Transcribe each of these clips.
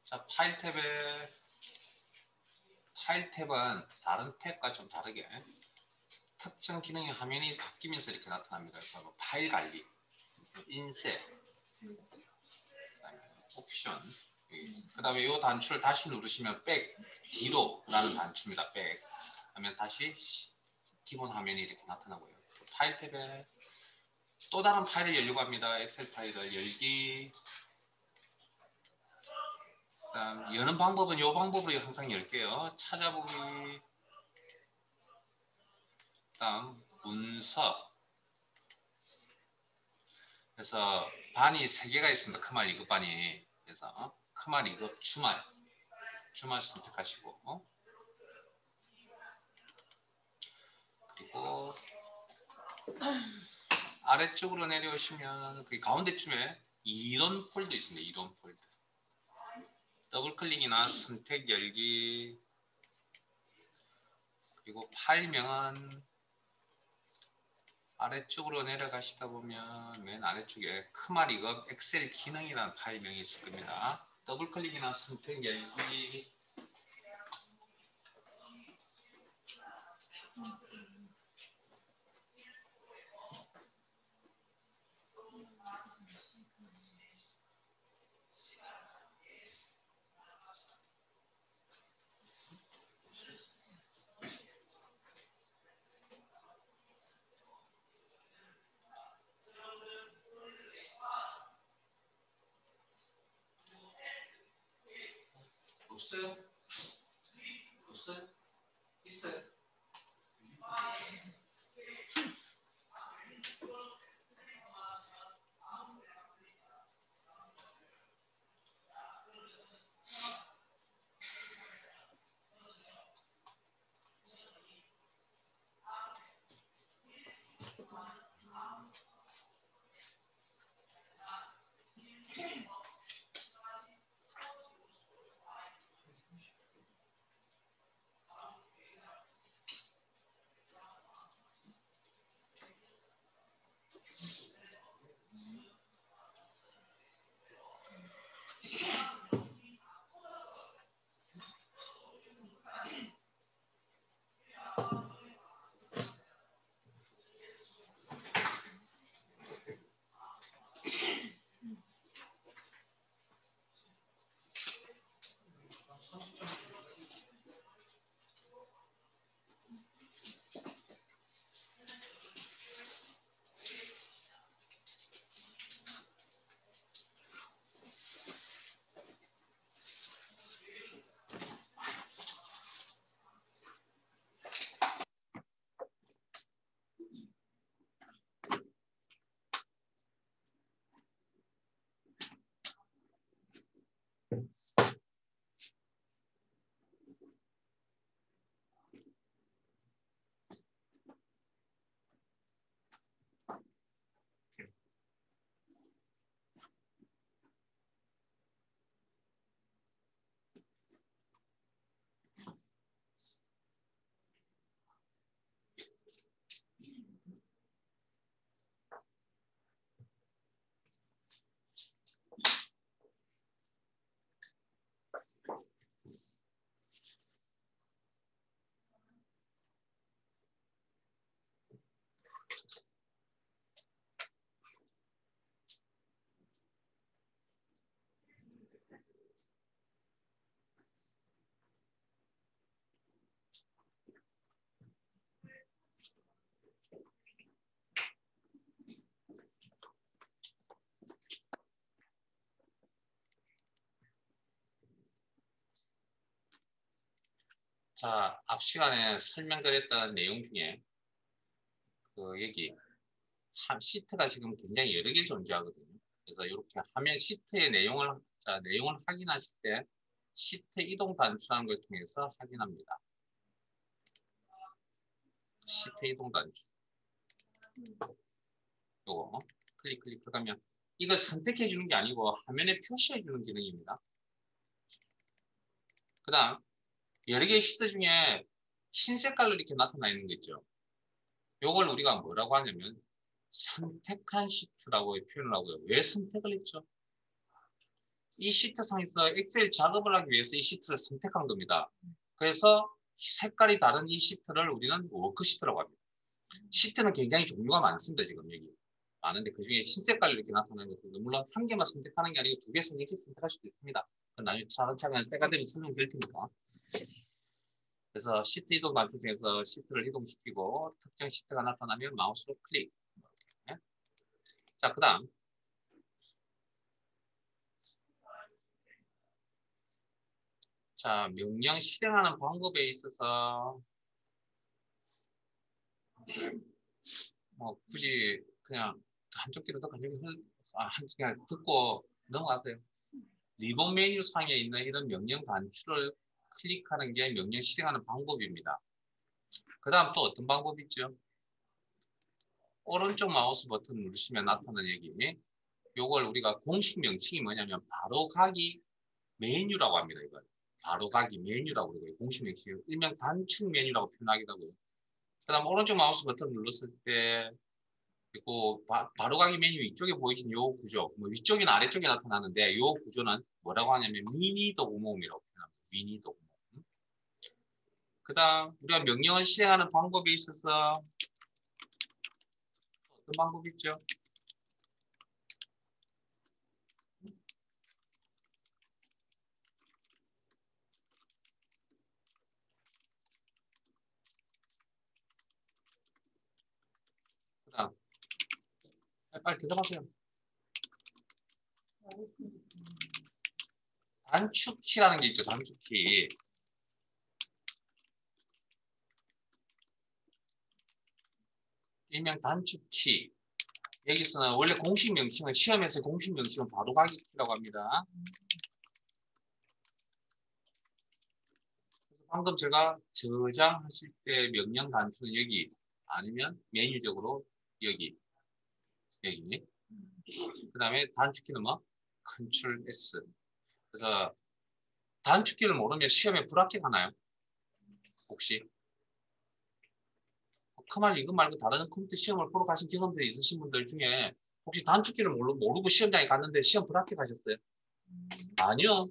자, 파일 탭은 다른 탭과 좀 다르게 특정 기능의 화면이 바뀌면서 이렇게 나타납니다. 그래서 뭐 파일 관리, 인쇄, 옵션, 그 다음에 이 단추를 다시 누르시면 백, 뒤로라는 단추입니다. 백 하면 다시 기본 화면이 이렇게 나타나고요. 파일 탭에 또 다른 파일을 열려고 합니다. 엑셀 파일을 열기. 그다음 여는 방법은 이 방법으로 항상 열게요. 찾아보기. 그다음 문서. 그래서 반이 3개가 있습니다. 크말 2급 반이. 그래서 크말 2급 주말 선택하시고 그리고 아래쪽으로 내려오시면 그 가운데쯤에 이론 폴더 있습니다. 이론 폴더. 더블 클릭이나 선택 열기. 그리고 파일명은 아래쪽으로 내려가시다 보면 맨 아래쪽에 크말 2급 엑셀 기능이라는 파일명이 있을 겁니다. 더블 클릭이나 선택 열기. 없어요? 없어요? 있어요? 자, 앞 시간에 설명드렸던 내용 중에 여기 시트가 지금 굉장히 여러 개 존재하거든요. 그래서 이렇게 화면 시트의 내용을 확인하실 때 시트 이동 단추라는 걸 통해서 확인합니다. 시트 이동 단추. 요거 클릭하면 이거 선택해 주는 게 아니고 화면에 표시해 주는 기능입니다. 그 다음 여러 개의 시트 중에 흰 색깔로 이렇게 나타나 있는 거 있죠. 요걸 우리가 뭐라고 하냐면 선택한 시트라고 표현을 하고요. 왜 선택을 했죠? 이 시트상에서 엑셀 작업을 하기 위해서 이 시트를 선택한 겁니다. 그래서 색깔이 다른 이 시트를 우리는 워크시트라고 합니다. 시트는 굉장히 종류가 많습니다. 지금 여기 많은데 그중에 흰색깔로 이렇게 나타나는 것들도 물론 한 개만 선택하는 게 아니고 두 개, 세 개씩 선택할 수도 있습니다. 그건 나중에 차근차근 때가 되면 설명드릴 테니까. 그래서 시트 이동 단추 중에서 시트를 이동시키고 특정 시트가 나타나면 마우스로 클릭. 네? 자, 그 다음 자, 명령 실행하는 방법에 있어서 뭐 굳이 그냥 한쪽 귀로 듣고 한쪽 그냥 듣고 넘어가세요. 리본 메뉴 상에 있는 이런 명령 단추를 클릭하는 게 명령 실행하는 방법입니다. 그 다음 또 어떤 방법이 있죠? 오른쪽 마우스 버튼 누르시면 나타나는 얘기. 요걸 우리가 공식 명칭이 뭐냐면 바로 가기 메뉴라고 합니다. 이걸 바로 가기 메뉴라고 그러고요. 공식 명칭 일명 단축 메뉴라고 표현하기도 하고요. 그 다음 오른쪽 마우스 버튼 눌렀을 때 그리고 바로 가기 메뉴 이쪽에 보이신 요 구조, 뭐 위쪽이나 아래쪽에 나타나는데 요 구조는 뭐라고 하냐면 미니 도구모음이라고 표현합니다. 미니 도구모음. 그 다음 우리가 명령을 실행하는 방법에 있어서 어떤 방법이 있죠? 그 다음 빨리 대답하세요. 단축키라는 게 있죠. 단축키. 일명 단축키. 여기서는 원래 공식 명칭은 시험에서 공식 명칭은 바로 가기 키라고 합니다. 그래서 방금 제가 저장하실 때 명령 단추는 여기 아니면 메뉴적으로 여기 그 다음에 단축키는 뭐? 컨트롤 S. 그래서 단축키를 모르면 시험에 불합격 하나요? 혹시? 그만 이거 말고 다른 컴퓨터 시험을 보러 가신 경험들이 있으신 분들 중에 혹시 단축키를 모르고 시험장에 갔는데 시험 불합격하셨어요? 아니요.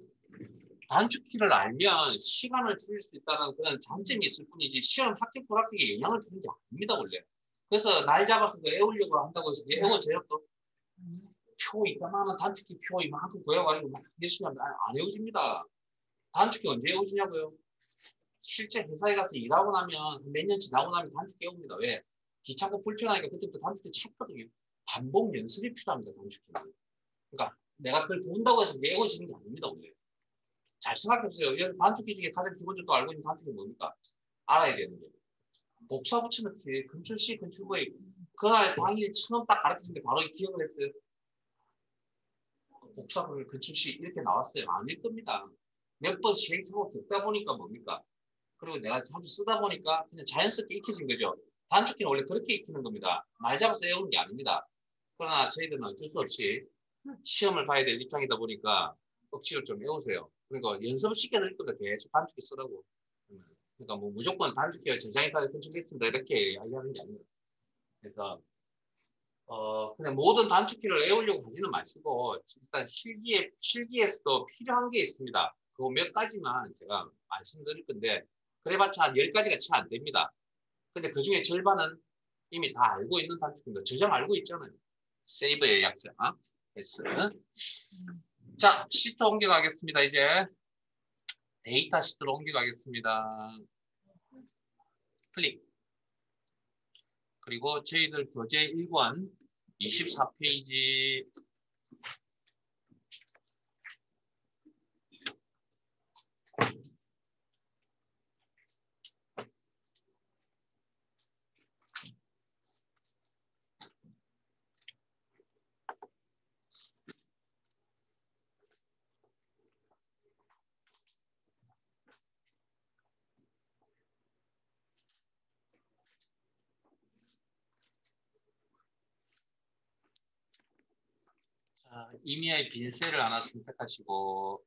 단축키를 알면 시간을 줄일 수 있다는 그런 장점이 있을 뿐이지 시험 합격 불합격에 영향을 주는 게 아닙니다 원래. 그래서 날 잡아서 그 애우려고 한다고 해서 애워져요 또. 표 이따만한 단축키 표 이만큼 보여가지고 막 열심히 하면 안 외워집니다. 단축키 언제 외워지냐고요? 실제 회사에 가서 일하고 나면 몇 년 지나고 나면 단축키 외웁니다. 왜? 귀찮고 불편하니까 그때부터 단축키 찾거든요. 반복 연습이 필요합니다. 단축키는. 그러니까 내가 그걸 배운다고 해서 외워지는 게 아닙니다. 원래. 잘 생각해보세요. 단축키 중에 가장 기본적으로 알고 있는 단축키 뭡니까? 알아야 되는 게. 복사 붙여넣기, 컨트롤 C, 컨트롤 V. 그날 당일 처음 딱 가르쳤는데 바로 기억을 했어요. 복사를 컨트롤 C 이렇게 나왔어요. 아닐 겁니다. 몇 번 시행착오 겪다 보니까 뭡니까? 그리고 내가 자주 쓰다 보니까 그냥 자연스럽게 익혀진 거죠. 단축키는 원래 그렇게 익히는 겁니다. 말 잡아서 외우는 게 아닙니다. 그러나 저희들은 어쩔 수 없이 시험을 봐야 될 입장이다 보니까 억지로 좀 외우세요. 그러니까 연습을 시켜드릴 겁니다. 계속 단축키 쓰라고. 그러니까 뭐 무조건 단축키가 저장해까지 컨트롤했습니다. 이렇게 이야기하는 게 아닙니다. 그래서 그냥 모든 단축키를 외우려고 하지는 마시고 일단 실기에서도 필요한 게 있습니다. 그거 몇 가지만 제가 말씀드릴 건데 그래봤자 한 10가지가 채 안 됩니다. 근데 그 중에 절반은 이미 다 알고 있는 단축키입니다. 저장 알고 있잖아요. 세이브의 약자 S. 자, 시트 옮겨가겠습니다. 이제 데이터 시트로 옮겨가겠습니다. 클릭. 그리고 저희들 교재 1권 24페이지 이미의 빈 셀을 하나 선택하시고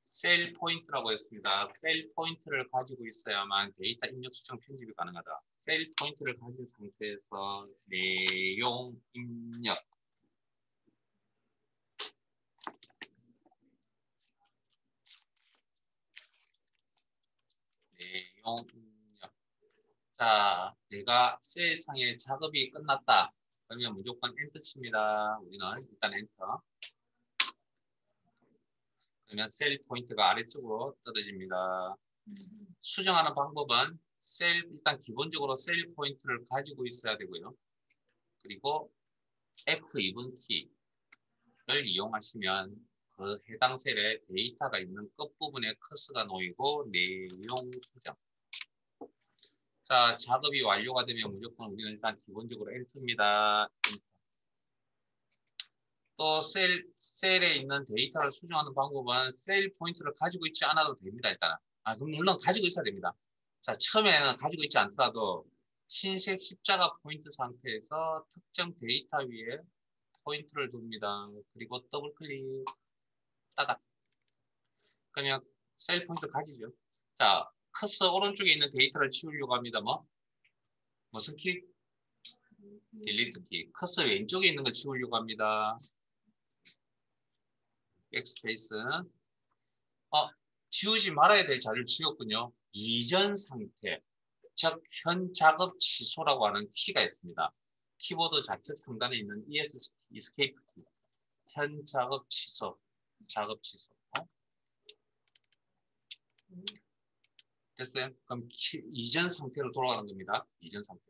셀 포인트라고 했습니다. 셀 포인트를 가지고 있어야만 데이터 입력, 수정, 편집이 가능하다. 셀 포인트를 가진 상태에서 내용 입력 입력. 자, 내가 셀상의 작업이 끝났다. 그러면 무조건 엔터 칩니다. 우리는 일단 엔터. 그러면 셀 포인트가 아래쪽으로 떨어집니다. 수정하는 방법은 일단 기본적으로 셀 포인트를 가지고 있어야 되고요. 그리고 F2번 키를 이용하시면 그 해당 셀에 데이터가 있는 끝부분에 커서가 놓이고 내용 수정. 자, 작업이 완료가 되면 무조건 우리는 일단 기본적으로 엔터입니다. 또 셀에 있는 데이터를 수정하는 방법은 셀 포인트를 가지고 있지 않아도 됩니다. 일단은. 그럼 물론 가지고 있어야 됩니다. 자, 처음에는 가지고 있지 않더라도 흰색 십자가 포인트 상태에서 특정 데이터 위에 포인트를 둡니다. 그리고 더블 클릭, 따닥. 그러면 셀 포인트 가지죠. 자, 커서 오른쪽에 있는 데이터를 치우려고 합니다. 무슨 키? 딜리트 키. 커서 왼쪽에 있는 걸 치우려고 합니다. 백스페이스. 지우지 말아야 될 자료를 지웠군요. 이전 상태, 즉 현 작업 취소라고 하는 키가 있습니다. 키보드 좌측 상단에 있는 Escape 키. 현 작업 취소, 작업 취소. 됐어요? 그럼 이전 상태로 돌아가는 겁니다. 이전 상태.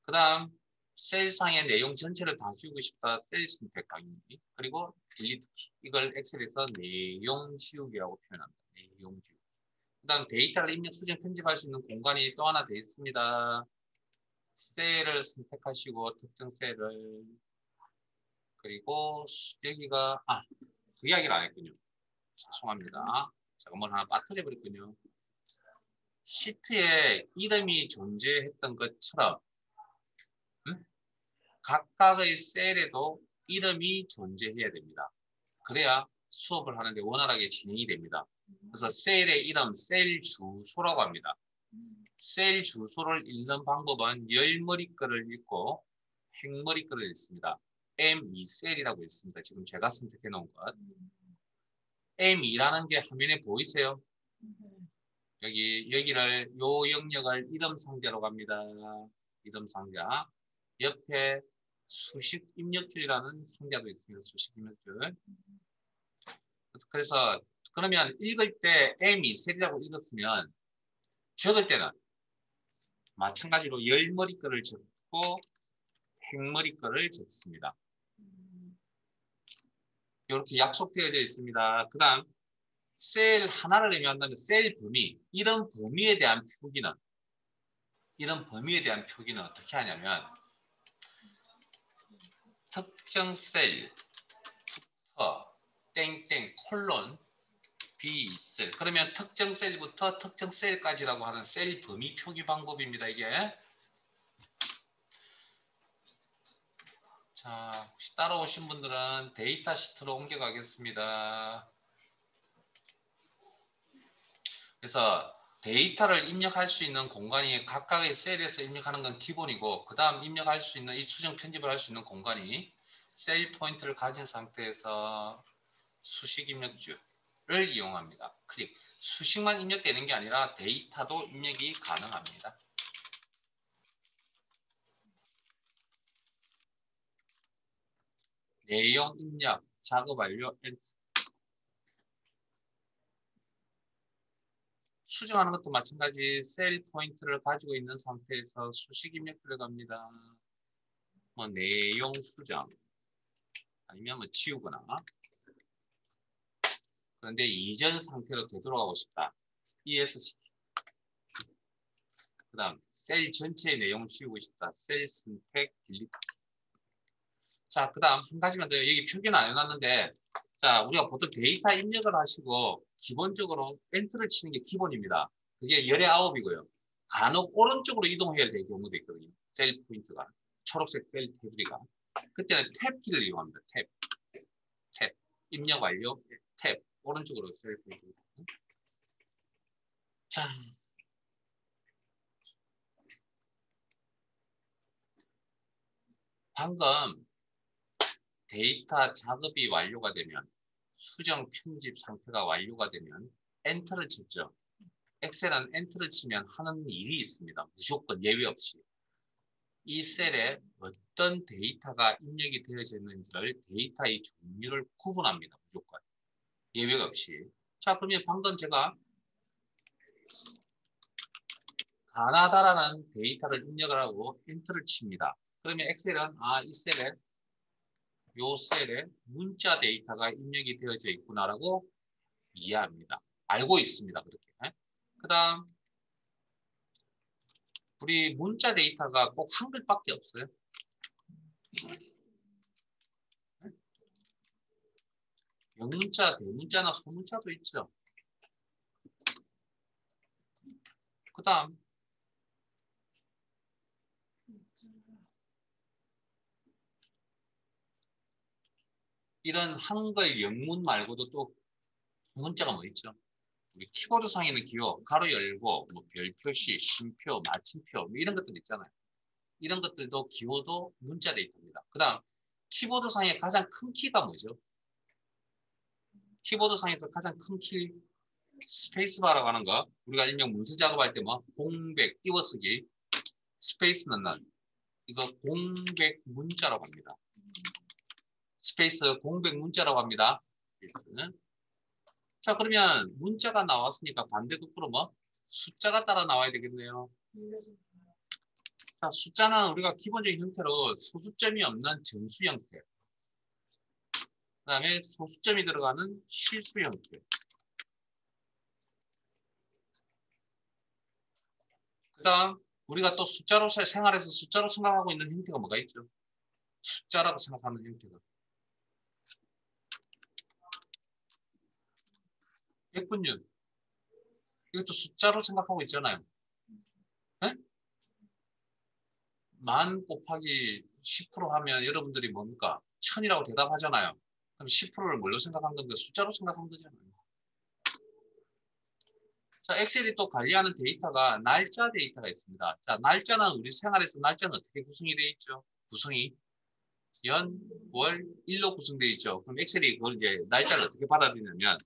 그 다음 셀상의 내용 전체를 다 지우고 싶다. 셀 선택 강의. 그리고 딜리트 키. 이걸 엑셀에서 내용 지우기라고 표현합니다. 내용 지우기. 그 다음 데이터를 입력, 수정, 편집할 수 있는 공간이 또 하나 되어 있습니다. 셀을 선택하시고 특정 셀을. 그리고 여기가 그 이야기를 안 했군요. 죄송합니다. 제가 뭘 하나 빠뜨려 버렸군요. 시트에 이름이 존재했던 것처럼 각각의 셀에도 이름이 존재해야 됩니다. 그래야 수업을 하는데 원활하게 진행이 됩니다. 그래서 셀의 이름, 셀 주소라고 합니다. 셀 주소를 읽는 방법은 열머리 거를 읽고 행머리 거를 읽습니다. M2셀이라고 있습니다. 지금 제가 선택해 놓은 것. M2라는 게 화면에 보이세요? 여기를 요 영역을 이름 상자로 갑니다. 이름 상자. 옆에 수식 입력줄이라는 상자도 있습니다. 수식 입력줄. 그래서 그러면 읽을 때 M2셀이라고 읽었으면 적을 때는 마찬가지로 열머리 거를 적고 행머리 거를 적습니다. 이렇게 약속되어져 있습니다. 그 다음 셀 하나를 의미한다면 셀 범위, 이런 범위에 대한 표기는 어떻게 하냐면 특정 셀부터 땡땡 콜론 B셀. 그러면 특정 셀부터 특정 셀까지라고 하는 셀 범위 표기 방법입니다. 이게. 자, 혹시 따라오신 분들은 데이터 시트로 옮겨가겠습니다. 그래서 데이터를 입력할 수 있는 공간이 각각의 셀에서 입력하는 건 기본이고, 그 다음 입력할 수 있는 이 수정 편집을 할 수 있는 공간이 셀 포인트를 가진 상태에서 수식 입력줄을 이용합니다. 클릭. 수식만 입력되는 게 아니라 데이터도 입력이 가능합니다. 내용 입력, 작업 완료, 엔터. 수정하는 것도 마찬가지 셀 포인트를 가지고 있는 상태에서 수식 입력 들어갑니다. 내용 수정 아니면 지우거나. 그런데 이전 상태로 되돌아가고 싶다. ESC. 그 다음 셀 전체의 내용을 지우고 싶다. 셀 선택 딜리트. 자, 그 다음 한 가지만 더. 여기 표기는 안 해놨는데, 자, 우리가 보통 데이터 입력을 하시고 기본적으로 엔터를 치는 게 기본입니다. 그게 열의 9이고요. 간혹 오른쪽으로 이동해야 될 경우도 있거든요. 셀 포인트가. 초록색 셀 테두리가. 그때는 탭 키를 이용합니다. 탭. 입력 완료. 탭. 오른쪽으로 셀 포인트. 자. 방금 데이터 작업이 완료가 되면, 수정 편집 상태가 완료가 되면 엔터를 쳤죠. 엑셀은 엔터를 치면 하는 일이 있습니다. 무조건 예외 없이. 이 셀에 어떤 데이터가 입력이 되어져 있는지를 데이터의 종류를 구분합니다. 무조건. 예외가 없이. 자, 그러면 방금 제가 가나다라는 데이터를 입력을 하고 엔터를 칩니다. 그러면 엑셀은 이 셀에 요 셀에 문자 데이터가 입력이 되어져 있구나라고 이해합니다. 알고 있습니다. 그렇게. 그 다음 우리 문자 데이터가 꼭 한글밖에 없어요. 영문자, 대문자나 소문자도 있죠. 그 다음 이런 한글 영문 말고도 또 문자가 뭐 있죠? 우리 키보드 상에는 기호, 가로 열고, 뭐 별 표시, 쉼표, 마침표 뭐 이런 것들 있잖아요. 이런 것들도 기호도 문자 데이터입니다. 그 다음 키보드 상의 가장 큰 키가 뭐죠? 키보드 상에서 가장 큰 키 스페이스바라고 하는 거. 우리가 일명 문서 작업할 때 뭐 공백, 띄워쓰기, 스페이스 넣는 이거 공백 문자라고 합니다. 스페이스 공백 문자라고 합니다. 자, 그러면 문자가 나왔으니까 반대급부로 뭐 숫자가 따라 나와야 되겠네요. 자, 숫자는 우리가 기본적인 형태로 소수점이 없는 정수 형태. 그 다음에 소수점이 들어가는 실수 형태. 그 다음 우리가 또 숫자로 생활에서 숫자로 생각하고 있는 형태가 뭐가 있죠? 숫자라고 생각하는 형태가. 백분율. 이것도 숫자로 생각하고 있잖아요. 네? 만 곱하기 10% 하면 여러분들이 뭡니까? 1000이라고 대답하잖아요. 그럼 10%를 뭘로 생각한 건데 숫자로 생각한 거잖아요. 자, 엑셀이 또 관리하는 데이터가 날짜 데이터가 있습니다. 자, 날짜는 우리 생활에서 날짜는 어떻게 구성이 되어 있죠? 구성이 연, 월, 일로 구성되어 있죠. 그럼 엑셀이 그걸 이제 날짜를 어떻게 받아들이냐면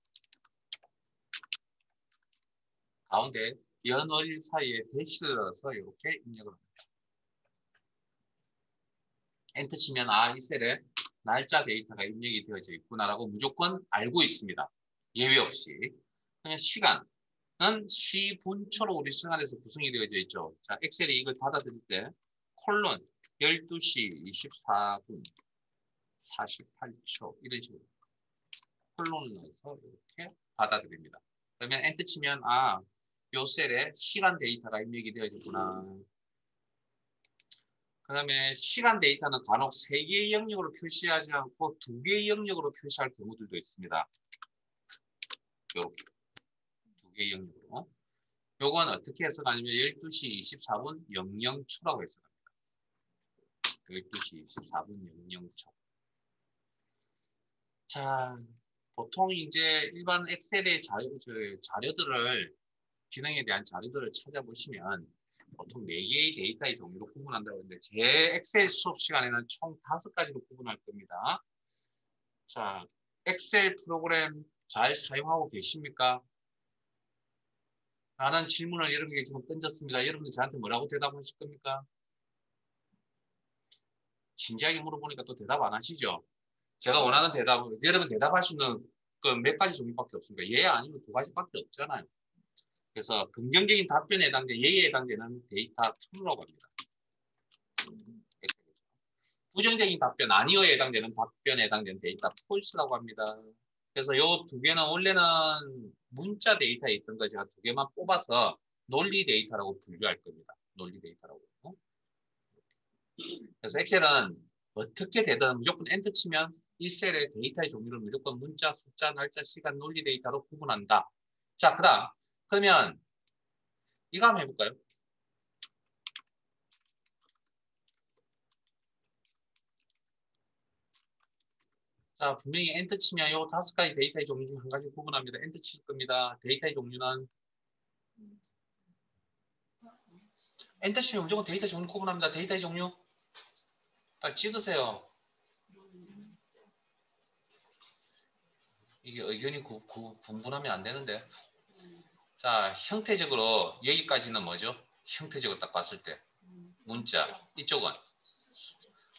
가운데 연, 월, 일 사이에 대시를 넣어서 이렇게 입력을 합니다. 엔터 치면 이 셀에 날짜 데이터가 입력이 되어져 있구나라고 무조건 알고 있습니다. 예외 없이. 그냥 시간은 시분초로 우리 시간에서 구성이 되어져 있죠. 자, 엑셀이 이걸 받아들일 때 콜론 12시 24분 48초 이런 식으로 콜론을 넣어서 이렇게 받아들입니다. 그러면 엔터 치면 요 셀에 시간 데이터가 입력이 되어있구나. 그 다음에 시간 데이터는 간혹 3개의 영역으로 표시하지 않고 2개의 영역으로 표시할 경우들도 있습니다. 이렇게 2개의 영역으로. 요건 어떻게 해석하냐면 12시 24분 00초라고 해석합니다. 12시 24분 00초. 자, 보통 이제 일반 엑셀의 자료들을 기능에 대한 자료들을 찾아보시면 보통 4개의 데이터의 종류로 구분한다고 했는데 제 엑셀 수업 시간에는 총 5가지로 구분할 겁니다. 자, 엑셀 프로그램 잘 사용하고 계십니까? 라는 질문을 여러분에게 지금 던졌습니다. 여러분들 저한테 뭐라고 대답하실 겁니까? 진지하게 물어보니까 또 대답 안 하시죠? 제가 원하는 대답은 여러분 대답할 수 있는 그 몇 가지 종류밖에 없습니다. 예 아니면 2가지밖에 없잖아요. 그래서 긍정적인 답변에 해당되는 예에 해당되는 데이터 true라고 합니다. 부정적인 답변 아니오에 해당되는 답변에 해당되는 데이터 false라고 합니다. 그래서 요 2개는 원래는 문자 데이터에 있던 거 제가 2개만 뽑아서 논리 데이터라고 분류할 겁니다. 논리 데이터라고. 그래서 엑셀은 어떻게 되든 무조건 엔터 치면 이 셀의 데이터의 종류를 무조건 문자, 숫자, 날짜, 시간, 논리 데이터로 구분한다. 자, 그러면 이거 한번 해볼까요? 자, 분명히 엔터 치면 요 5가지 데이터의 종류 중 한 가지 구분합니다. 엔터 칠 겁니다. 데이터의 종류는 엔터 치면 무조건 데이터 종류 구분합니다. 데이터의 종류 딱 찍으세요. 이게 의견이 분분하면 안 되는데. 자, 형태적으로 여기까지는 뭐죠? 형태적으로 딱 봤을 때 문자, 이쪽은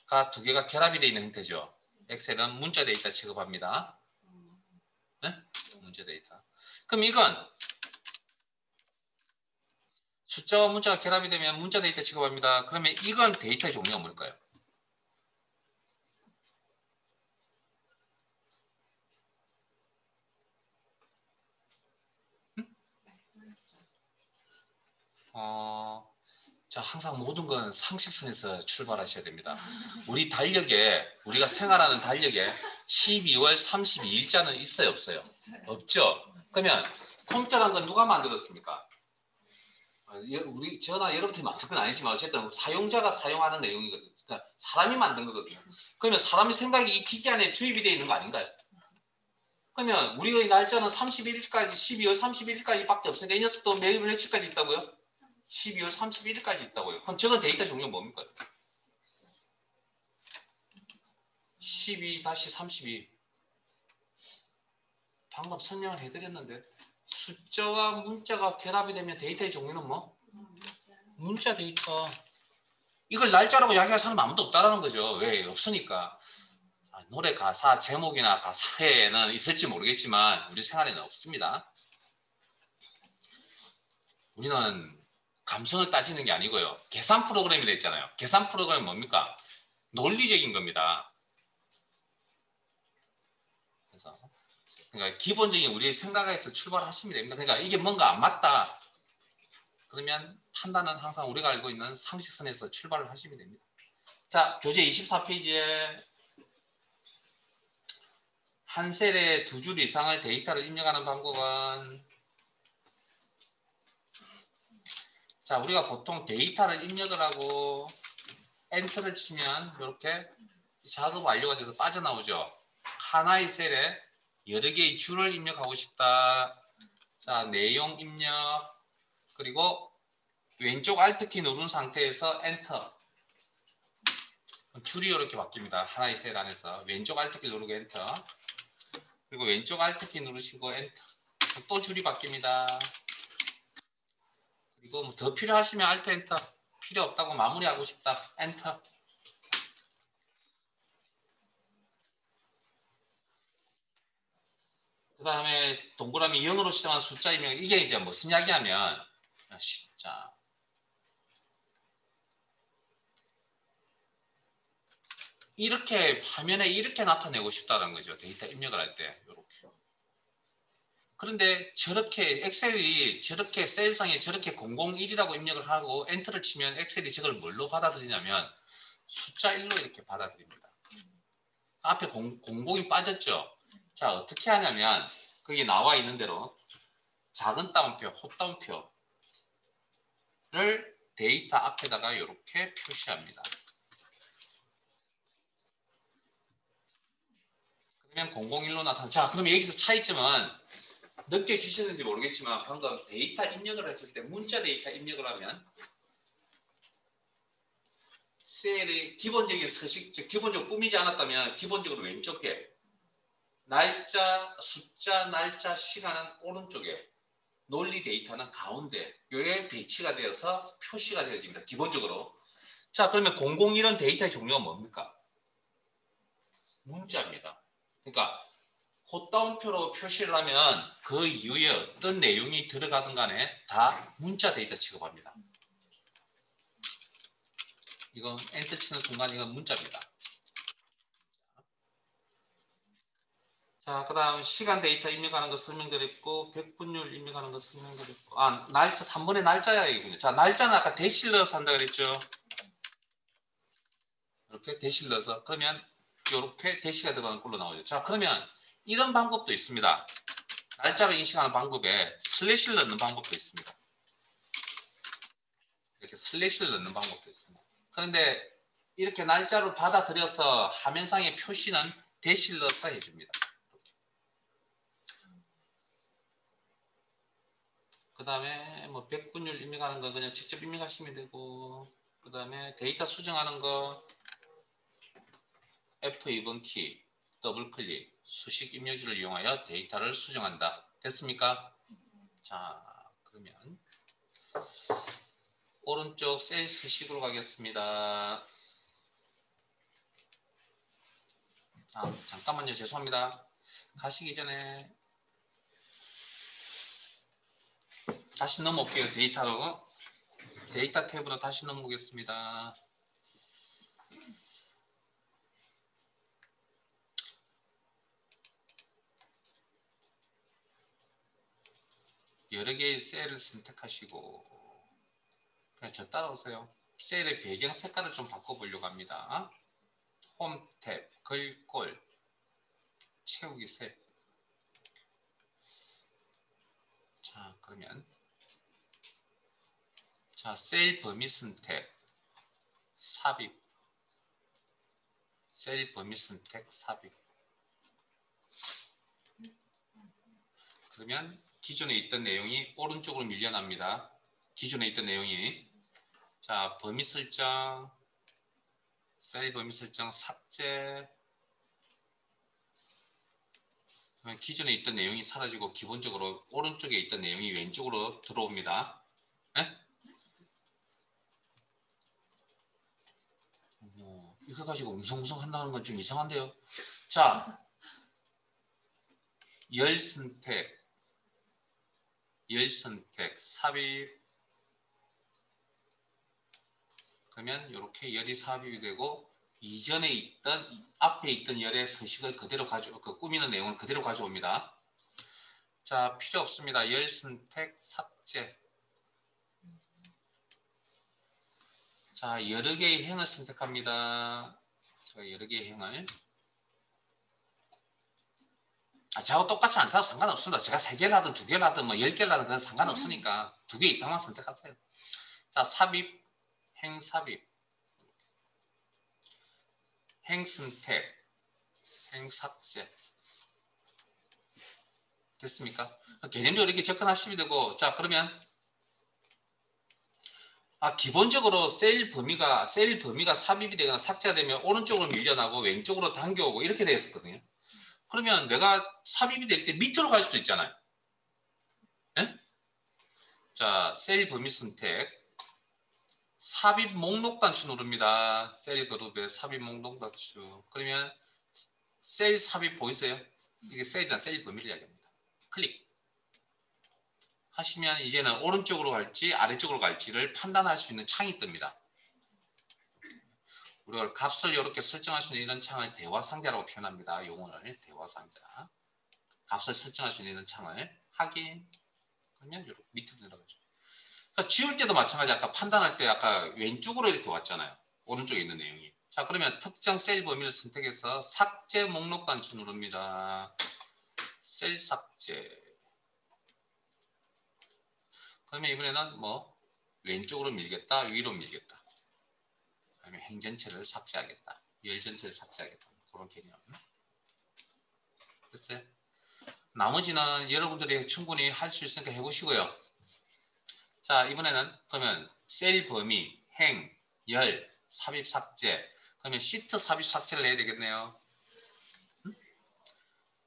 가 두 개가 결합이 되어 있는 형태죠. 엑셀은 문자 데이터 취급합니다. 네? 문자 데이터. 그럼 이건 숫자와 문자가 결합이 되면 문자 데이터 취급합니다. 그러면 이건 데이터의 종류가 뭘까요? 자, 항상 모든 건 상식선에서 출발하셔야 됩니다. 우리 달력에, 우리가 생활하는 달력에 12월 32일자는 있어요, 없어요? 없죠? 그러면 컴퓨터라는 건 누가 만들었습니까? 저나 여러분들이 만든 건 아니지만 어쨌든 사용자가 사용하는 내용이거든요. 그러니까 사람이 만든 거거든요. 그러면 사람의 생각이 이 기기 안에 주입이 되어 있는 거 아닌가요? 그러면 우리의 날짜는 31일까지, 12월 31일까지 밖에 없으니까 이 녀석도 매일 며칠까지 있다고요? 12월 31일까지 있다고요. 그럼 저건 데이터 종류가 뭡니까? 12-32. 방금 설명을 해드렸는데 숫자와 문자가 결합이 되면 데이터의 종류는 뭐? 문자 데이터. 이걸 날짜라고 이야기할 사람 아무도 없다라는 거죠. 왜? 없으니까. 노래 가사, 제목이나 가사에는 있을지 모르겠지만 우리 생활에는 없습니다. 우리는 감성을 따지는 게 아니고요. 계산 프로그램이라 했잖아요. 계산 프로그램은 뭡니까? 논리적인 겁니다. 그래서 그러니까 기본적인 우리의 생각에서 출발하시면 됩니다. 그러니까 이게 뭔가 안 맞다. 그러면 판단은 항상 우리가 알고 있는 상식선에서 출발을 하시면 됩니다. 자, 교재 24페이지에 한 셀에 두 줄 이상의 데이터를 입력하는 방법은 자, 우리가 보통 데이터를 입력을 하고 엔터를 치면 이렇게 작업 완료가 돼서 빠져나오죠. 하나의 셀에 여러 개의 줄을 입력하고 싶다. 자, 내용 입력 그리고 왼쪽 Alt키 누른 상태에서 엔터 줄이 이렇게 바뀝니다. 하나의 셀 안에서 왼쪽 Alt키 누르고 엔터 그리고 왼쪽 Alt키 누르시고 엔터 또 줄이 바뀝니다. 그리고 뭐 더 필요하시면 Alt 엔터 필요 없다고 마무리하고 싶다 엔터 그 다음에 동그라미 0으로 시작한 숫자 입력 이게 이제 무슨 이야기하면 자 이렇게 화면에 이렇게 나타내고 싶다는 거죠. 데이터 입력을 할 때 이렇게. 그런데 저렇게 엑셀이 저렇게 셀상에 저렇게 001이라고 입력을 하고 엔터를 치면 엑셀이 저걸 뭘로 받아들이냐면 숫자 1로 이렇게 받아들입니다. 앞에 00이 빠졌죠. 자 어떻게 하냐면 거기 나와 있는 대로 작은 따옴표, 헛따옴표를 데이터 앞에다가 이렇게 표시합니다. 그러면 001로 나타나. 자, 그러면 여기서 차이점은 느껴지시는지 모르겠지만 방금 데이터 입력을 했을 때 문자 데이터 입력을 하면 셀이 기본적인 서식, 기본적으로 꾸미지 않았다면 기본적으로 왼쪽에 날짜, 숫자, 날짜, 시간은 오른쪽에 논리 데이터는 가운데 요게 배치가 되어서 표시가 되어집니다. 기본적으로. 자, 그러면 001은 데이터의 종류가 뭡니까? 문자입니다. 그러니까 콧다운표로 표시를 하면 그 이후에 어떤 내용이 들어가든 간에 다 문자 데이터 취급합니다. 이건 엔터 치는 순간 이건 문자입니다. 자, 그 다음 시간 데이터 입력하는 거 설명드렸고 백분율 입력하는 거 설명드렸고 날짜 3번의 날짜야 이군요. 자, 날짜는 아까 대시를 넣어서 한다 그랬죠. 이렇게 대시를 넣어서 그러면 이렇게 대시가 들어가는 꼴로 나오죠. 자, 그러면 이런 방법도 있습니다. 날짜를 인식하는 방법에 슬래시를 넣는 방법도 있습니다. 이렇게 슬래시를 넣는 방법도 있습니다. 그런데 이렇게 날짜를 받아들여서 화면상의 표시는 대시를 넣어서 해줍니다. 그 다음에 뭐 백분율 입력하는 거 그냥 직접 입력하시면 되고 그 다음에 데이터 수정하는 거 F2번 키 더블 클릭 수식 입력지를 이용하여 데이터를 수정한다. 됐습니까? 자, 그러면 오른쪽 셀 서식으로 가겠습니다. 잠깐만요. 죄송합니다. 가시기 전에 다시 넘어올게요. 데이터로. 데이터 탭으로 다시 넘어오겠습니다. 여러 개의 셀을 선택하시고 그냥 저 따라오세요. 셀의 배경 색깔을 좀 바꿔보려고 합니다. 홈 탭, 글꼴, 채우기 셀. 자, 그러면 자, 셀 범위 선택, 삽입. 셀 범위 선택, 삽입. 그러면 기존에 있던 내용이 오른쪽으로 밀려납니다. 기존에 있던 내용이. 자, 범위 설정, 셀 범위 설정, 삭제. 그러면 기존에 있던 내용이 사라지고 기본적으로 오른쪽에 있던 내용이 왼쪽으로 들어옵니다. 네? 이거 가지고 웅성웅성 한다는 건 좀 이상한데요. 자, 열 선택, 삽입. 그러면 이렇게 열이 삽입이 되고 이전에 있던 앞에 있던 열의 서식을 그대로 꾸미는 내용을 그대로 가져옵니다. 자, 필요 없습니다. 열 선택, 삭제. 자, 여러 개의 행을 선택합니다. 제가 여러 개의 행을. 저하고 똑같이 안 타도 상관없습니다. 제가 3개를 하든 2개를 하든 뭐 10개를 하든 그건 상관없으니까 2개 이상만 선택하세요. 자, 삽입, 행 삽입. 행 선택, 행 삭제. 됐습니까? 개념적으로 이렇게 접근하시면 되고, 자, 그러면 기본적으로 셀 범위가 삽입이 되거나 삭제가 되면 오른쪽으로 밀려나고 왼쪽으로 당겨오고 이렇게 되어 있었거든요. 그러면 내가 삽입이 될 때 밑으로 갈 수도 있잖아요. 네? 자, 셀 범위 선택, 삽입 목록 단추 누릅니다. 셀 그룹의 삽입 목록 단추. 그러면 셀 삽입 보이세요? 이게 셀이나 셀 범위를 이야기합니다. 클릭 하시면 이제는 오른쪽으로 갈지 아래쪽으로 갈지를 판단할 수 있는 창이 뜹니다. 우리가 값을 이렇게 설정할 수 있는 이런 창을 대화 상자라고 표현합니다. 용어를 대화 상자. 값을 설정할 수 있는 창을 확인. 그러면 이렇게 밑으로 내려가죠. 그러니까 지울 때도 마찬가지. 아까 판단할 때 아까 왼쪽으로 이렇게 왔잖아요. 오른쪽에 있는 내용이. 자, 그러면 특정 셀 범위를 선택해서 삭제 목록 단추 누릅니다. 셀 삭제. 그러면 이번에는 뭐 왼쪽으로 밀겠다, 위로 밀겠다. 아니면 행 전체를 삭제하겠다. 열 전체를 삭제하겠다. 그런 개념. 됐어요? 나머지는 여러분들이 충분히 할 수 있으니까 해보시고요. 자, 이번에는 그러면 셀 범위, 행, 열, 삽입 삭제. 그러면 시트 삽입 삭제를 해야 되겠네요.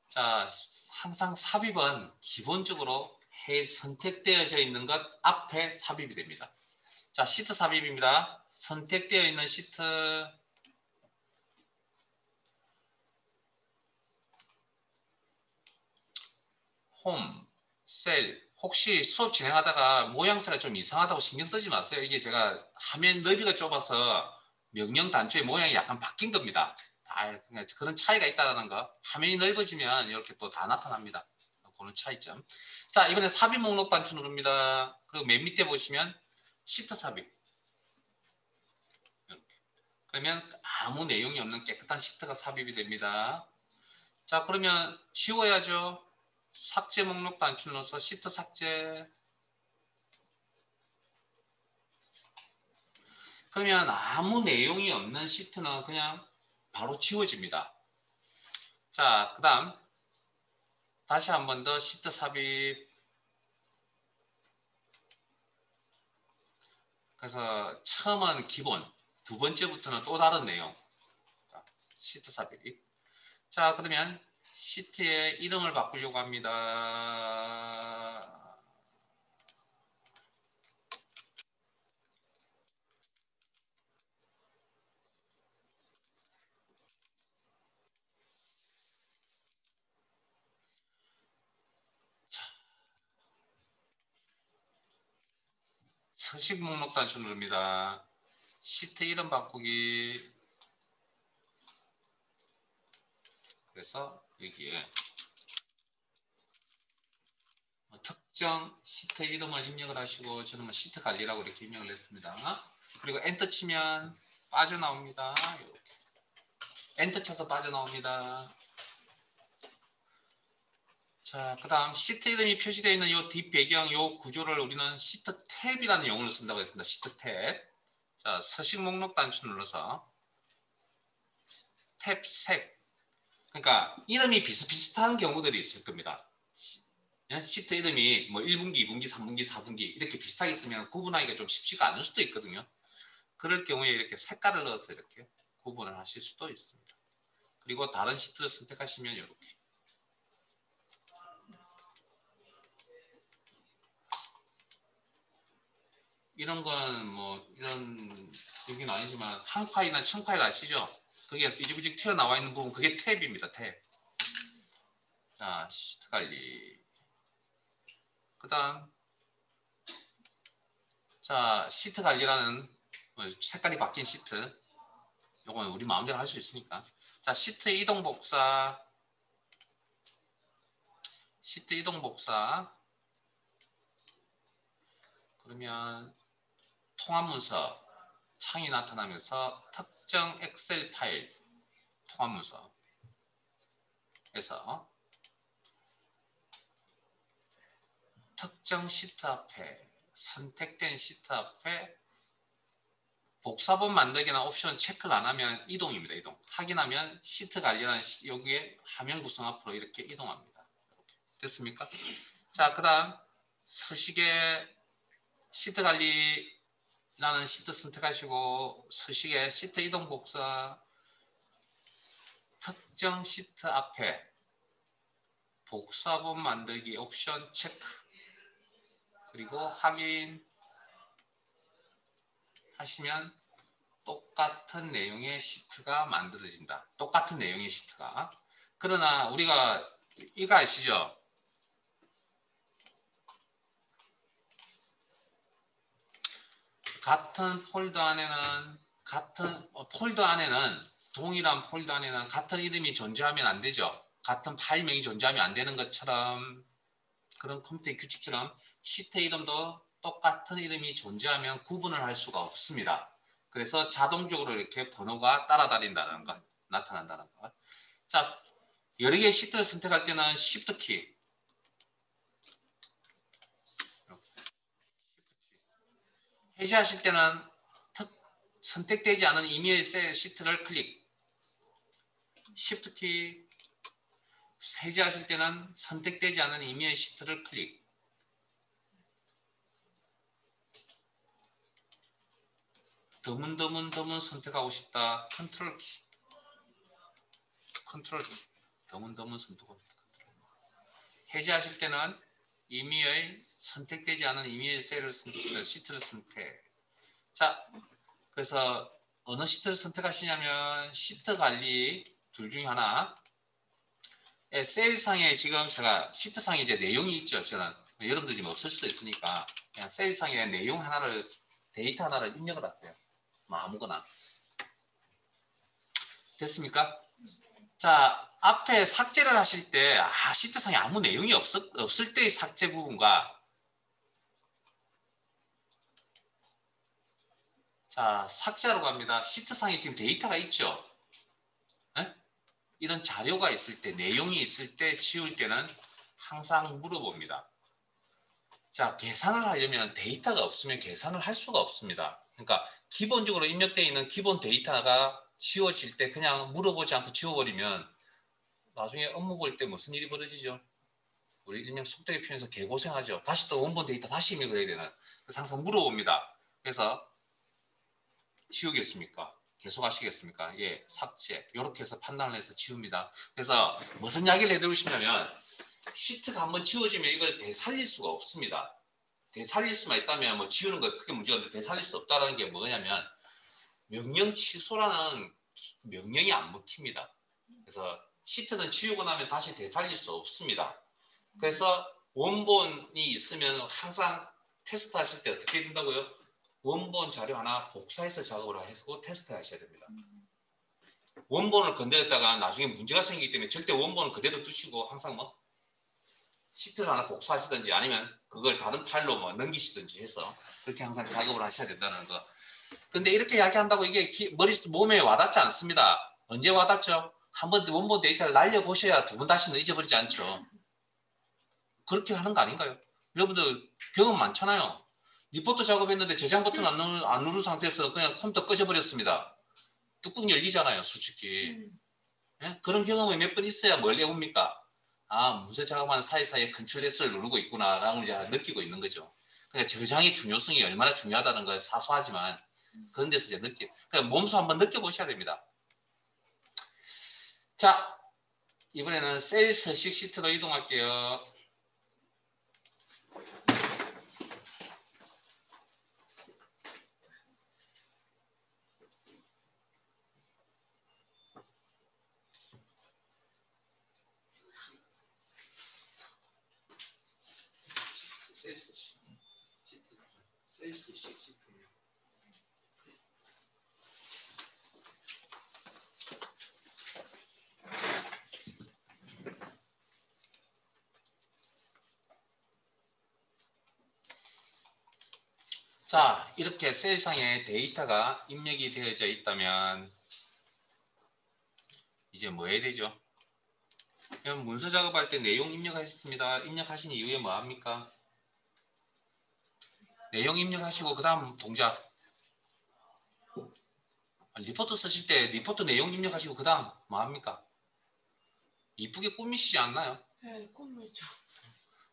자, 항상 삽입은 기본적으로 선택되어져 있는 것 앞에 삽입이 됩니다. 자, 시트 삽입입니다. 선택되어 있는 시트 홈, 셀. 혹시 수업 진행하다가 모양새가 좀 이상하다고 신경 쓰지 마세요. 이게 제가 화면 너비가 좁아서 명령 단추의 모양이 약간 바뀐 겁니다. 그런 차이가 있다는 거. 화면이 넓어지면 이렇게 또 다 나타납니다. 그런 차이점. 자, 이번에 삽입 목록 단추 누릅니다. 그리고 맨 밑에 보시면 시트 삽입. 이렇게. 그러면 아무 내용이 없는 깨끗한 시트가 삽입이 됩니다. 자, 그러면 지워야죠. 삭제 목록 단추 눌러서 시트 삭제. 그러면 아무 내용이 없는 시트는 그냥 바로 지워집니다. 자, 그 다음 다시 한 번 더 시트 삽입. 그래서 처음은 기본, 두 번째부터는 또 다른 내용. 자, 시트 삽입. 자, 그러면 시트의 이름을 바꾸려고 합니다. 서식 목록 단추 누릅니다. 시트 이름 바꾸기. 그래서 여기에 특정 시트 이름을 입력을 하시고 저는 시트 관리라고 이렇게 입력을 했습니다. 그리고 엔터 치면 빠져나옵니다. 이렇게. 엔터 쳐서 빠져나옵니다. 자, 그 다음 시트 이름이 표시되어 있는 이 뒷배경 이 구조를 우리는 시트 탭이라는 용어를 쓴다고 했습니다. 시트 탭. 자, 서식 목록 단추 눌러서 탭 색. 그러니까 이름이 비슷비슷한 경우들이 있을 겁니다. 시트 이름이 뭐 1분기, 2분기, 3분기, 4분기 이렇게 비슷하게 있으면 구분하기가 좀 쉽지가 않을 수도 있거든요. 그럴 경우에 이렇게 색깔을 넣어서 이렇게 구분을 하실 수도 있습니다. 그리고 다른 시트를 선택하시면 이렇게. 이런 건 뭐 이런 여기는 아니지만 한 파일이나 천 파일 아시죠? 그게 삐죽삐죽 튀어나와 있는 부분 그게 탭입니다. 탭. 자, 시트 관리. 그 다음 자, 시트 관리라는 색깔이 바뀐 시트. 요건 우리 마음대로 할 수 있으니까. 자, 시트 이동 복사. 시트 이동 복사. 그러면 통합 문서 창이 나타나면서 특정 엑셀 파일 통합 문서에서 특정 시트 앞에 선택된 시트 앞에 복사본 만들기나 옵션 체크를 안 하면 이동입니다. 이동. 확인하면 시트 관리라는 여기에 화면 구성 앞으로 이렇게 이동합니다. 이렇게. 됐습니까? 자, 그 다음 서식에 시트 관리라는 시트 선택하시고 서식에 시트 이동 복사 특정 시트 앞에 복사본 만들기 옵션 체크 그리고 확인 하시면 똑같은 내용의 시트가 만들어진다. 똑같은 내용의 시트가. 그러나 우리가 이거 아시죠? 같은 폴더 안에는 동일한 폴더 안에는 같은 이름이 존재하면 안 되죠. 같은 파일명이 존재하면 안 되는 것처럼 그런 컴퓨터의 규칙처럼 시트 이름도 똑같은 이름이 존재하면 구분을 할 수가 없습니다. 그래서 자동적으로 이렇게 번호가 따라다닌다는 것, 나타난다는 것. 자, 여러 개의 시트를 선택할 때는 Shift 키. 해제하실 때는 선택되지 않은 이메일 셀 시트를 클릭. Shift 키. 해제하실 때는 선택되지 않은 이메일 시트를 클릭. 드문드문 선택하고 싶다. 컨트롤 키. 컨트롤 키. 드문드문 선택하고 싶다. 해제하실 때는 임의의 선택되지 않은 이메일 셀을 시트를 선택. 자, 그래서 어느 시트를 선택하시냐면 시트 관리 둘 중에 하나. 셀상에 지금 제가 시트상에 이제 내용이 있죠. 저는 여러분들 지금 없을 수도 있으니까 그냥 셀상에 내용 하나를 데이터 하나를 입력을 하세요. 뭐 아무거나. 됐습니까? 자, 앞에 삭제를 하실 때 시트상에 아무 내용이 없을 때의 삭제 부분과 자, 삭제하러 갑니다. 시트상에 지금 데이터가 있죠. 에? 이런 자료가 있을 때, 내용이 있을 때 지울 때는 항상 물어봅니다. 자, 계산을 하려면 데이터가 없으면 계산을 할 수가 없습니다. 그러니까 기본적으로 입력되어 있는 기본 데이터가 지워질 때 그냥 물어보지 않고 지워버리면 나중에 업무 볼 때 무슨 일이 벌어지죠? 우리 일명 속되게 표현해서 개고생하죠. 다시 또 원본 데이터 다시 입력을 해야 되는. 그래서 항상 물어봅니다. 그래서 지우겠습니까? 계속 하시겠습니까? 예, 삭제. 이렇게 해서 판단을 해서 지웁니다. 그래서 무슨 이야기를 해드리고 싶냐면 시트가 한번 지워지면 이걸 되살릴 수가 없습니다. 되살릴 수만 있다면 뭐 지우는 거 크게 문제가 없는데 되살릴 수 없다는 게 뭐냐면 명령 취소라는 명령이 안 먹힙니다. 그래서 시트는 지우고 나면 다시 되살릴 수 없습니다. 그래서 원본이 있으면 항상 테스트 하실 때 어떻게 된다고요? 원본 자료 하나 복사해서 작업을 해서 테스트 하셔야 됩니다. 원본을 건드렸다가 나중에 문제가 생기기 때문에 절대 원본을 그대로 두시고 항상 뭐 시트를 하나 복사하시든지 아니면 그걸 다른 파일로 뭐 넘기시든지 해서 그렇게 항상 작업을 하셔야 된다는 거. 근데 이렇게 이야기한다고 이게 몸에 와닿지 않습니다. 언제 와닿죠? 한번 원본 데이터를 날려보셔야 두 번 다시는 잊어버리지 않죠. 그렇게 하는 거 아닌가요? 여러분들 경험 많잖아요. 리포트 작업했는데 저장 버튼 안 누른 상태에서 그냥 컴퓨터 꺼져버렸습니다. 뚜껑 열리잖아요, 솔직히. 네? 그런 경험이 몇 번 있어야 뭘 해옵니까? 아, 문서 작업하는 사이사이에 컨트롤 S를 누르고 있구나라고 이제 느끼고 있는 거죠. 그러니까 저장의 중요성이 얼마나 중요하다는 걸 사소하지만 그런 데서 이제 그러니까 몸소 한번 느껴보셔야 됩니다. 자, 이번에는 셀 서식 시트로 이동할게요. 자, 이렇게 셀상에 데이터가 입력이 되어져 있다면 이제 뭐 해야 되죠? 그럼 문서 작업할 때 내용 입력하셨습니다. 입력하신 이후에 뭐 합니까? 내용 입력하시고 그 다음 동작. 리포트 쓰실 때 리포트 내용 입력하시고 그 다음 뭐 합니까? 이쁘게 꾸미시지 않나요? 네, 꾸미죠.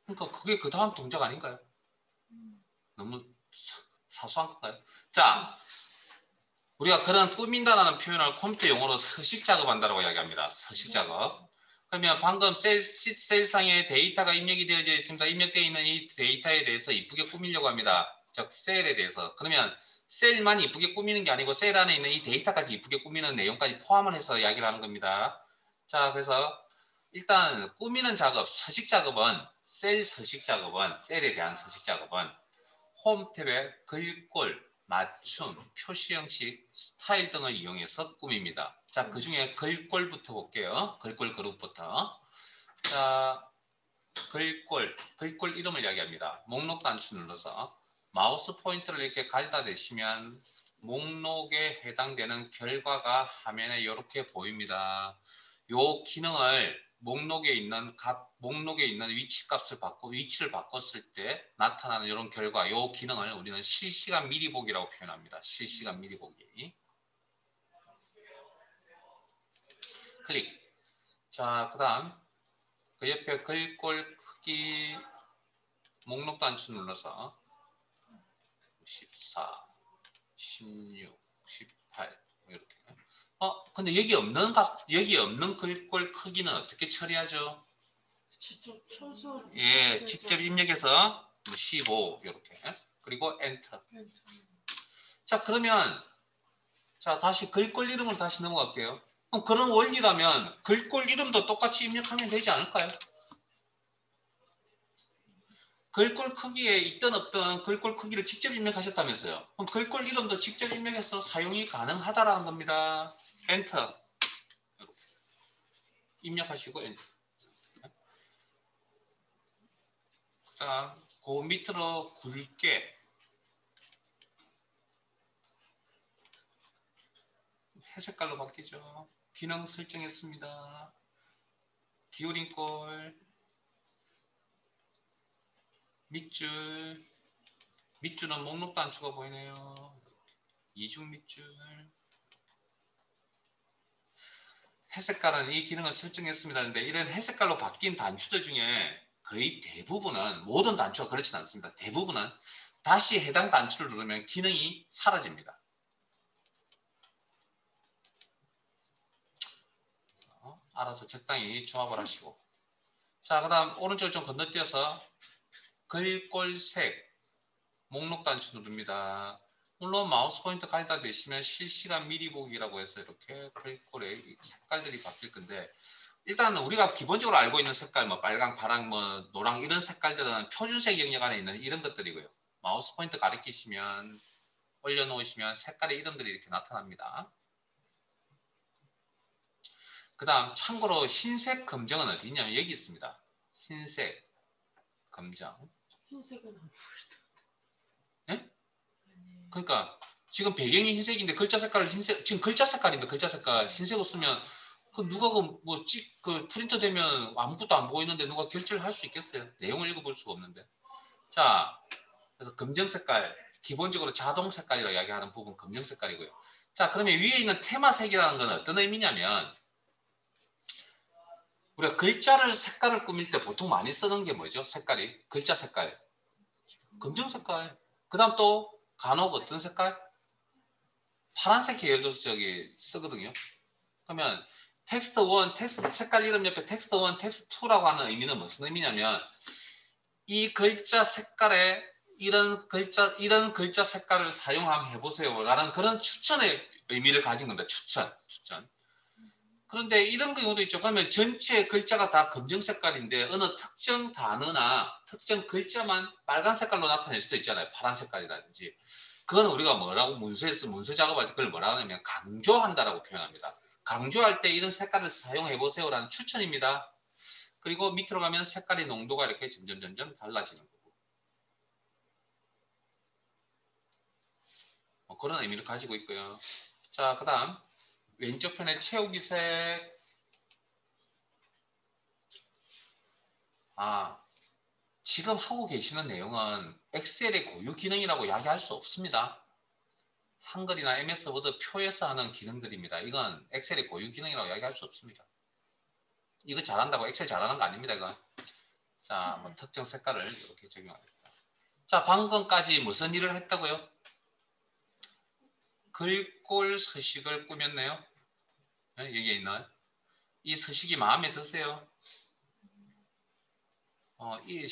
그러니까 그게 그 다음 동작 아닌가요? 너무 사소한 건가요? 자, 우리가 그런 꾸민다라는 표현을 컴퓨터 용어로 서식 작업한다고 이야기합니다. 서식 작업. 그러면 방금 셀상에 데이터가 입력이 되어져 있습니다. 입력되어 있는 이 데이터에 대해서 이쁘게 꾸미려고 합니다. 즉 셀에 대해서. 그러면 셀만 이쁘게 꾸미는 게 아니고 셀 안에 있는 이 데이터까지 이쁘게 꾸미는 내용까지 포함을 해서 이야기를 하는 겁니다. 자, 그래서 일단 꾸미는 작업, 서식 작업은 셀 서식 작업은 셀에 대한 서식 작업은 홈 탭의 글꼴, 맞춤, 표시 형식, 스타일 등을 이용해서 꾸밉니다. 자, 그 중에 글꼴부터 볼게요. 글꼴 그룹부터. 자, 글꼴 이름을 이야기합니다. 목록 단추 눌러서 마우스 포인터를 이렇게 가져다 대시면 목록에 해당되는 결과가 화면에 이렇게 보입니다. 이 기능을 목록에 있는 위치를 바꿨을 때 나타나는 이런 결과, 이 기능을 우리는 실시간 미리 보기라고 표현합니다. 실시간 미리 보기. 클릭. 자, 그다음 그 옆에 글꼴 크기 목록 단추 눌러서 14, 16, 18 이렇게. 근데 여기 없는 글꼴 크기는 어떻게 처리하죠? 직접 쳐서. 예, 직접 입력해서 15 이렇게. 그리고 엔터. 자, 그러면 자, 다시 글꼴 이름으로 다시 넘어갈게요. 그럼 그런 원리라면 글꼴 이름도 똑같이 입력하면 되지 않을까요? 글꼴 크기에 있든 없든 글꼴 크기를 직접 입력하셨다면서요. 그럼 글꼴 이름도 직접 입력해서 사용이 가능하다라는 겁니다. 엔터. 입력하시고 엔터. 자, 그 밑으로 굵게 회색깔로 바뀌죠. 기능 설정했습니다. 기울인 꼴, 밑줄은 목록 단추가 보이네요. 이중 밑줄. 해색깔은 이 기능을 설정했습니다. 근데 이런 해색깔로 바뀐 단추들 중에 거의 대부분은, 모든 단추가 그렇진 않습니다. 대부분은 다시 해당 단추를 누르면 기능이 사라집니다. 알아서 적당히 조합을 하시고. 자, 그 다음 오른쪽을 좀 건너뛰어서 글꼴색 목록 단추 누릅니다. 물론 마우스 포인터 가져다 대시면 실시간 미리 보기라고 해서 이렇게 글꼴의 색깔들이 바뀔 건데, 일단 우리가 기본적으로 알고 있는 색깔, 뭐 빨강, 파랑, 뭐 노랑 이런 색깔들은 표준색 영역 안에 있는 이런 것들이고요. 마우스 포인터 가리키시면 올려놓으시면 색깔의 이름들이 이렇게 나타납니다. 그 다음 참고로 흰색 검정은 어디 있냐면 여기 있습니다. 흰색 검정. 흰색은 안 보이다. 예? 그러니까 지금 배경이 흰색인데 글자 색깔을 흰색, 지금 글자 색깔인데 글자 색깔 흰색으로 쓰면 그 누가 그 프린터 되면 아무것도 안 보이는데 누가 결제를 할 수 있겠어요? 내용을 읽어볼 수가 없는데. 자, 그래서 검정 색깔, 기본적으로 자동 색깔이라고 이야기하는 부분 검정 색깔이고요. 자, 그러면 위에 있는 테마색이라는 건 어떤 의미냐면 우리가 글자를 색깔을 꾸밀 때 보통 많이 쓰는 게 뭐죠? 색깔이 글자 색깔, 검정 색깔. 그 다음 또 간혹 어떤 색깔? 파란색 계열도 저기 쓰거든요. 그러면 텍스트 1, 텍스트 색깔 이름 옆에 텍스트 1, 텍스트 2라고 하는 의미는 무슨 의미냐면 이 글자 색깔에 이런 글자 색깔을 사용하면 해보세요 라는 그런 추천의 의미를 가진 겁니다. 추천. 그런데 이런 경우도 있죠. 그러면 전체 글자가 다 검정 색깔인데 어느 특정 단어나 특정 글자만 빨간 색깔로 나타낼 수도 있잖아요. 파란 색깔이라든지. 그건 우리가 뭐라고 문서 작업할 때 그걸 뭐라고 하냐면 강조한다라고 표현합니다. 강조할 때 이런 색깔을 사용해 보세요라는 추천입니다. 그리고 밑으로 가면 색깔의 농도가 이렇게 점점 달라지는 거고. 그런 의미를 가지고 있고요. 자, 그 다음 왼쪽 편에 채우기 색. 지금 하고 계시는 내용은 엑셀의 고유 기능이라고 이야기할 수 없습니다. 한글이나 MS 워드 표에서 하는 기능들입니다. 이건 엑셀의 고유 기능이라고 이야기할 수 없습니다. 이거 잘한다고 엑셀 잘하는 거 아닙니다. 이건. 자, 특정 색깔을 이렇게 적용하겠다. 자, 방금까지 무슨 일을 했다고요? 글꼴 서식을 꾸몄네요. 네, 여기에 있나요? 이 서식이 마음에 드세요?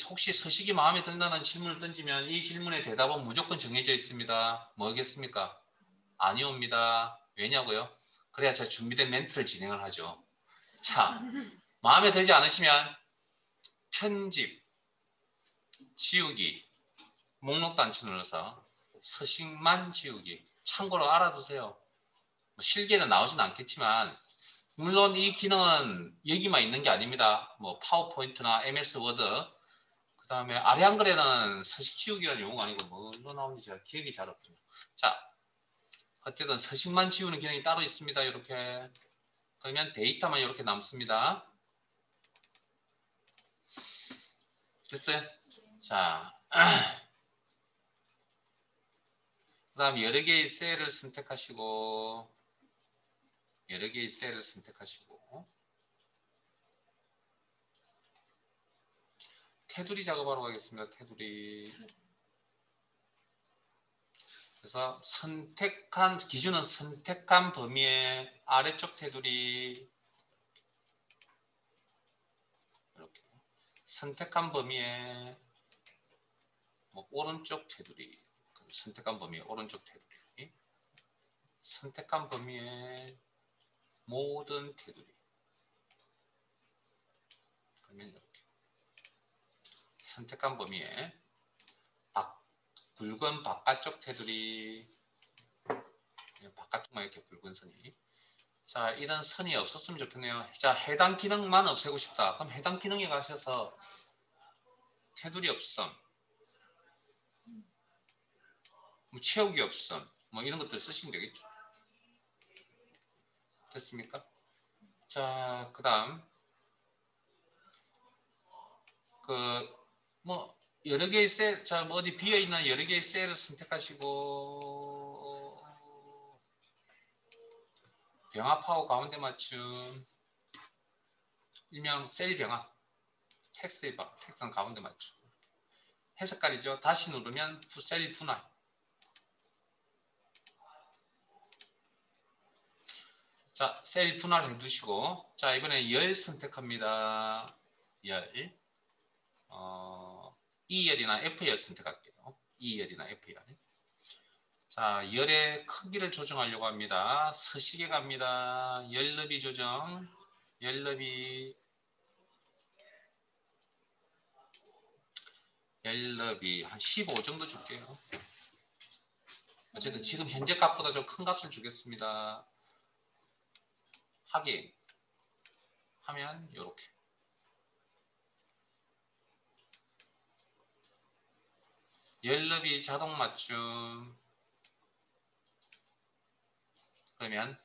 혹시 서식이 마음에 든다는 질문을 던지면 이 질문의 대답은 무조건 정해져 있습니다. 뭐겠습니까? 아니옵니다. 왜냐고요? 그래야 제가 준비된 멘트를 진행을 하죠. 자, 마음에 들지 않으시면 편집, 지우기, 목록 단추 눌러서 서식만 지우기. 참고로 알아두세요. 실기에는 나오진 않겠지만 물론 이 기능은 여기만 있는 게 아닙니다. 파워포인트나 MS 워드 그 다음에 아래 한글에는 서식 지우기라는 용어가 아니고 뭘로 나오는지 제가 기억이 잘 없군요. 자, 어쨌든 서식만 지우는 기능이 따로 있습니다. 이렇게 그러면 데이터만 이렇게 남습니다. 됐어요? 자, 그 다음 여러 개의 셀을 선택하시고 테두리 작업하러 가겠습니다. 테두리. 그래서 기준은 선택한 범위의 아래쪽 테두리 이렇게 선택한 범위의 오른쪽 테두리 선택한 범위의 오른쪽 테두리 선택한 범위의 모든 테두리 그러면 이렇게 선택한 범위의 굵은 바깥쪽 테두리 바깥쪽만 이렇게 굵은 선이 자 이런 선이 없었으면 좋겠네요. 자 해당 기능만 없애고 싶다. 그럼 해당 기능에 가셔서 테두리 없음 채우기 없음 이런 것들 쓰시면 되겠죠. 됐습니까? 자 그 다음 여러 개의 셀, 자, 어디 비어있는 여러 개의 셀을 선택하시고, 병합하고 가운데 맞춤, 일명 셀 병합, 텍스트는 가운데 맞춤. 해석깔이죠. 다시 누르면 셀 분할. 자, 셀 분할 해두시고, 자, 이번에 열 선택합니다. 열. E열이나 F열 선택할게요. E열이나 F열. 자, 열의 크기를 조정하려고 합니다. 서식에 갑니다. 열 너비 조정. 열 너비 한 15 정도 줄게요. 어쨌든 지금 현재 값보다 좀 큰 값을 주겠습니다. 확인 하면 이렇게 열너비 자동 맞춤 그러면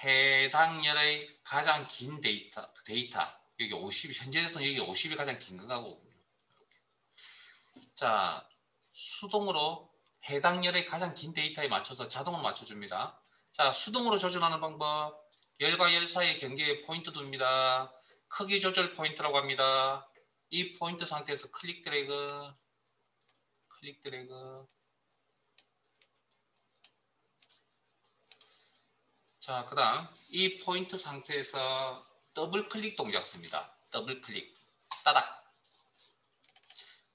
해당 열의 가장 긴 데이터 여기 50 현재에서는 여기 50이 가장 긴 거거든요. 자 수동으로 해당 열의 가장 긴 데이터에 맞춰서 자동으로 맞춰줍니다. 자 수동으로 조절하는 방법 열과 열 사이의 경계에 포인트 둡니다. 크기 조절 포인트라고 합니다. 이 포인트 상태에서 클릭 드래그 자, 그 다음 이 포인트 상태에서 더블 클릭 동작 씁니다. 더블 클릭 따닥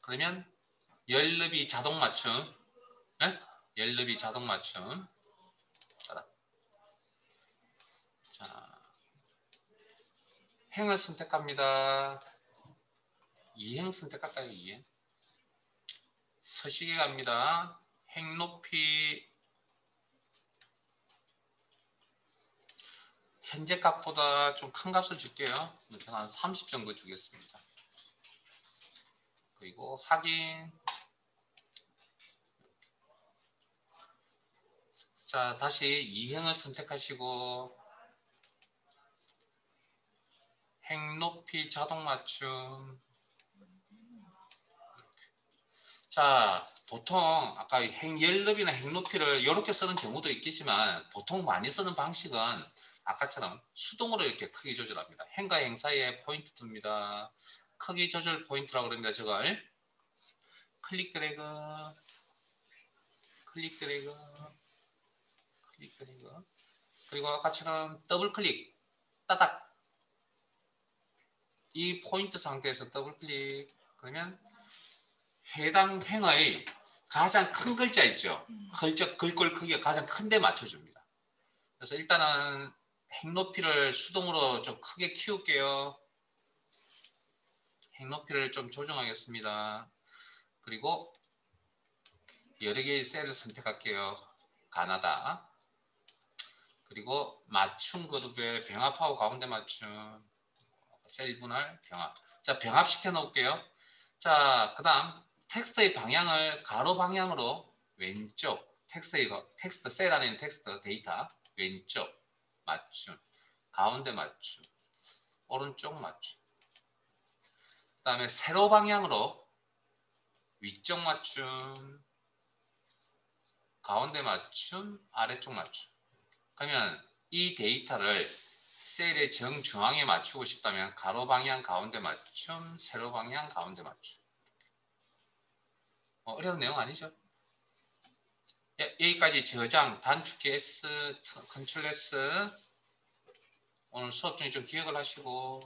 그러면 열너비 자동 맞춤 네? 열너비 자동 맞춤 따닥 자, 행을 선택합니다. 이행 선택할까요? 이행 서식에 갑니다. 행 높이 현재 값보다 좀 큰 값을 줄게요. 저는 한 30 정도 주겠습니다. 그리고 확인 자 다시 이행을 선택하시고 행 높이 자동 맞춤 자 보통 아까 행 열너비나 행 높이를 이렇게 쓰는 경우도 있겠지만 보통 많이 쓰는 방식은 아까처럼 수동으로 이렇게 크기 조절합니다. 행과 행 사이에 포인트 둡니다. 크기 조절 포인트라고 그럽니다. 저걸 클릭 드래그 그리고 아까처럼 더블 클릭 따닥 이 포인트 상태에서 더블 클릭 그러면 해당 행의 가장 큰 글자 있죠. 글꼴 크기가 가장 큰 데 맞춰줍니다. 그래서 일단은 행 높이를 수동으로 좀 크게 키울게요. 행 높이를 좀 조정하겠습니다. 그리고 여러 개의 셀을 선택할게요. 가나다. 그리고 맞춤 그룹의 병합하고 가운데 맞춤. 셀 분할 병합. 자, 병합시켜 놓을게요. 자, 그 다음 텍스트의 방향을 가로 방향으로 왼쪽 텍스트 셀 안에 있는 텍스트 데이터 왼쪽 맞춤 가운데 맞춤 오른쪽 맞춤 그 다음에 세로 방향으로 위쪽 맞춤 가운데 맞춤 아래쪽 맞춤 그러면 이 데이터를 셀의 정중앙에 맞추고 싶다면 가로 방향 가운데 맞춤 세로 방향 가운데 맞춤 어려운 내용 아니죠? 여기까지 저장, 단축키 S, 컨트롤 S 오늘 수업 중에 좀 기억을 하시고